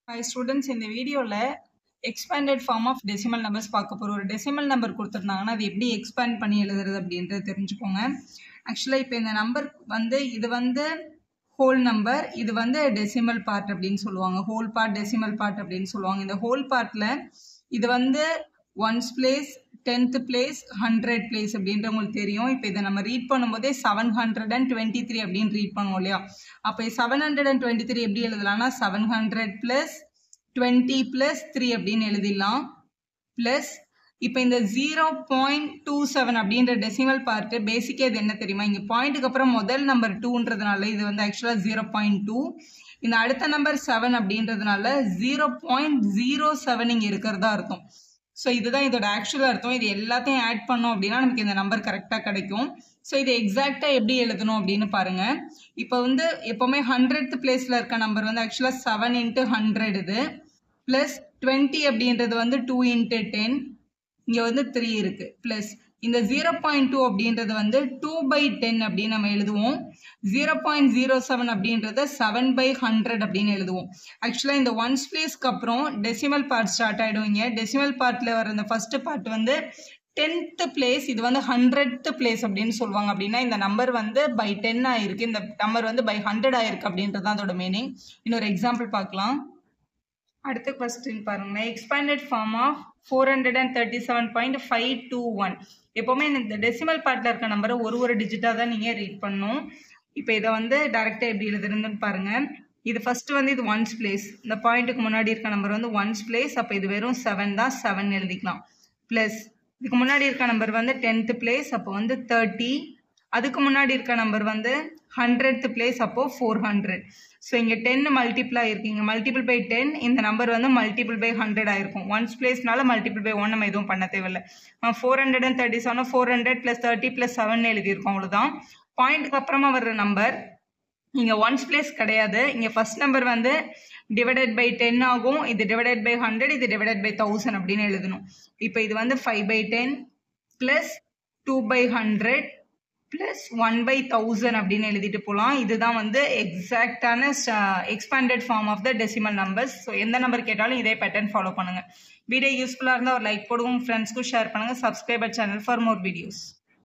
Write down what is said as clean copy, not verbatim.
Hi students, இந்த வீடியோல expanded form of decimal numbers பார்க்க போறோம். ஒரு decimal number கொடுத்திருந்தாங்கன்னா அது எப்படி expand பண்ணி எழுதுறது அப்படின்றது தெரிஞ்சுக்கோங்க. ஆக்சுவலா இப்போ இந்த நம்பர் வந்து இது வந்து whole number, இது வந்து decimal part அப்படின்னு சொல்லுவாங்க. whole part, decimal part அப்படின்னு சொல்லுவாங்க. இந்த whole partல இது வந்து ones place, 10th place, 100 place அப்படின்ற உங்களுக்கு தெரியும். இப்போ இதை நம்ம ரீட் பண்ணும்போதே 723 அப்படின்னு ரீட் பண்ணுவோம் இல்லையா? அப்போ 723 எப்படி எழுதலாம்னா 700 plus 20 plus 3 அப்படின்னு எழுதிடலாம். பிளஸ் இப்போ இந்த 0.27 அப்படின்ற டெசிமல் பார்ட் பேசிக்கே இது என்ன தெரியுமா? இங்கே பாயிண்ட்டுக்கு அப்புறம் முதல் நம்பர் 2ன்றதுனால இது வந்து ஆக்சுவலாக 0.2. இந்த அடுத்த நம்பர் 7 அப்படின்றதுனால 0.07 இங்கே இருக்கிறதா அர்த்தம். ஸோ இதுதான் இதோட ஆக்சுவலாக அர்த்தம். இது எல்லாத்தையும் ஆட் பண்ணோம் அப்படின்னா நமக்கு இந்த நம்பர் கரெக்டாக கிடைக்கும். ஸோ இது எக்ஸாக்டாக எப்படி எழுதணும் அப்படின்னு பாருங்க. இப்போ வந்து எப்போவுமே 100th பிளேஸில் இருக்க நம்பர் வந்து ஆக்சுவலாக 7 × 100 இது. ப்ளஸ் 20 அப்படின்றது வந்து 2 × 10. இங்கே வந்து 3 இருக்கு. ப்ளஸ் இந்த 0.2 அப்படின்றது வந்து 2/10 அப்படின்னு நம்ம எழுதுவோம். 0.07 அப்படின்றத 7/100 அப்படின்னு எழுதுவோம். ஆக்சுவலாக இந்த ஒன்ஸ் பிளேஸ்க்கு அப்புறம் டெசிமல் பார்ட் ஸ்டார்ட் ஆகிடுவீங்க. டெசிமல் பார்ட்டில் வர இந்த ஃபர்ஸ்ட் பார்ட் வந்து 10th பிளேஸ், இது வந்து 100th பிளேஸ் அப்படின்னு சொல்லுவாங்க. அப்படின்னா இந்த நம்பர் வந்து by 10 ஆயிருக்கு, இந்த நம்பர் வந்து by 100 ஆயிருக்கு அப்படின்றது தான் அதோட மீனிங். இன்னொரு எக்ஸாம்பிள் பார்க்கலாம். அடுத்த கொஸ்டின் பாருங்க. Expanded form of 437.521. எப்போவுமே இந்த டெசிமல் பார்ட்டில் இருக்க நம்பரை ஒரு டிஜிட்டாக தான் நீங்கள் ரீட் பண்ணணும். இப்போ இதை வந்து டைரெக்டாக எப்படி எழுதுறதுன்னு பாருங்க. இது ஃபர்ஸ்ட் வந்து இது ஒன்ஸ் பிளேஸ், இந்த பாயிண்ட்டுக்கு முன்னாடி இருக்க நம்பர் வந்து ஒன்ஸ் பிளேஸ். அப்போ இது வெறும் 7 தான், 7 எழுதிக்கலாம். ப்ளஸ் இதுக்கு முன்னாடி இருக்க நம்பர் வந்து 10th பிளேஸ், அப்போ வந்து 30. அதுக்கு முன்னாடி இருக்க நம்பர் வந்து 100th பிளேஸ், அப்போ 400. ஸோ இங்கே 10 மல்டிபிள் ஆகிருக்கு, இங்கே மல்டிபிள் பை 10, இந்த நம்பர் வந்து மல்டிபிள் பை 100 ஆயிருக்கும். ஒன்ஸ் பிளேஸ்னால மல்டிபிள் பை 1 நம்ம எதுவும் பண்ண தேவையில்லை. 437 400 + 30 + 7 எழுதியிருக்கோம், அவ்வளோதான். பாயிண்ட்டுக்கு அப்புறமா வர்ற நம்பர் இங்கே ஒன்ஸ் பிளேஸ் கிடையாது. இங்கே ஃபர்ஸ்ட் நம்பர் வந்து டிவைடட் பை 10 ஆகும், இது டிவைடட் பை 100, இது டிவைடட் பை 1000 அப்படின்னு எழுதணும். இப்போ இது வந்து 5/10 + 2/100 + 1/1000 அப்படின்னு எழுதிட்டு போகலாம். இதுதான் வந்து எக்ஸாக்டான expanded form of the decimal numbers. So எந்த நம்பர் கேட்டாலும் இதே பேட்டர்ன் ஃபாலோ பண்ணுங்கள். வீடியோ யூஸ்ஃபுல்லாக இருந்தால் ஒரு லைக் போடுவோம், ஃப்ரெண்ட்ஸ்க்கும் ஷேர் பண்ணுங்கள். Subscriber channel for more videos.